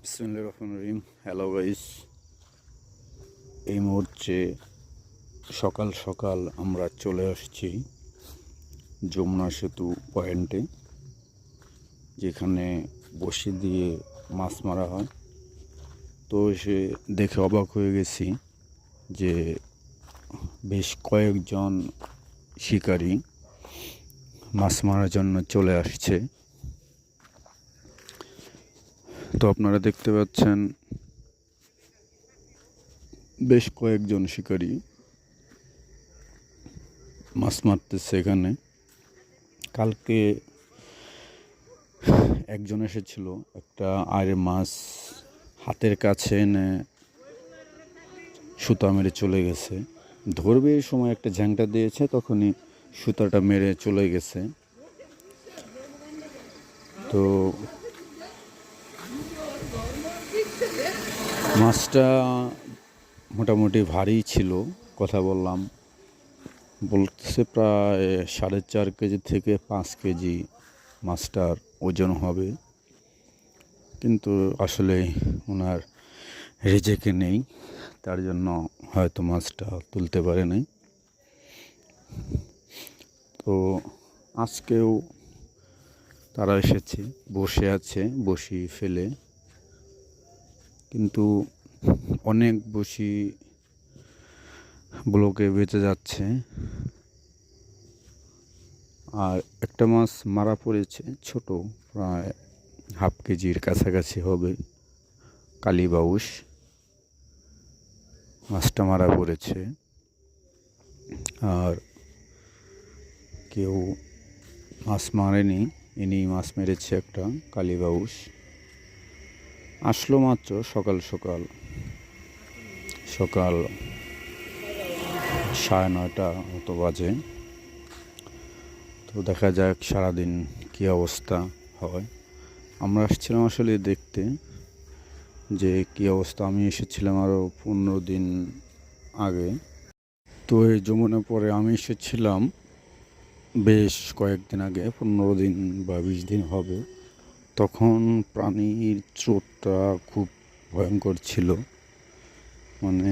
বিসমিল্লাহির রহমানির রহিম। Hello guys, এই মুহূর্তে সকাল সকাল আমরা চলে আসছি যমুনা সেতু পয়েন্টে, যেখানে বসি দিয়ে মাছ মারা হয়। তো এসে দেখে অবাক হয়ে গেছি যে বেশ কয়েকজন শিকারী মাছ মারার জন্য চলে আসছে। তো আপনারা দেখতে পাচ্ছেন বেশ কয়েকজন শিকারী মাছ মারতেছে এখানে। কালকে একজন এসেছিল, একটা আড়ে মাছ হাতের কাছে এনে সুতা মেরে চলে গেছে। ধরবে এই সময় একটা ঝ্যাংটা দিয়েছে, তখনই সুতাটা মেরে চলে গেছে। তো মাছটা মোটামুটি ভারী ছিল, কথা বলতেছে প্রায় 4.5 কেজি থেকে 5 কেজি মাছটার ওজন হবে। কিন্তু আসলে ওনার রিজেকে নেই, তার জন্য হয়তো মাছটা তুলতে পারে নাই। তো আজকেও তারা এসেছে, বসে আছে বসি ফেলে, কিন্তু অনেক বসি ব্লকে বেঁচে যাচ্ছে। আর একটা মাছ মারা পড়েছে, ছোট, প্রায় হাফ কেজির কাছাকাছি হবে, কালীবাউস মাছটা মারা পড়েছে। আর কেউ মাছ মারেনি, ইনি মাছ মেরেছে একটা কালীবাউস। আসলো মাত্র সকাল 9:30 মতো বাজে। তো দেখা যাক সারাদিন কী অবস্থা হয়। আমরা আসছিলাম আসলে দেখতে যে কী অবস্থা। আমি এসেছিলাম আরও 15 দিন আগে। তো এই যমুনা পরে আমি এসেছিলাম বেশ কয়েকদিন আগে, 15 দিন বা 20 দিন হবে। তখন প্রাণীর স্রোতটা খুব ভয়ঙ্কর ছিল, মানে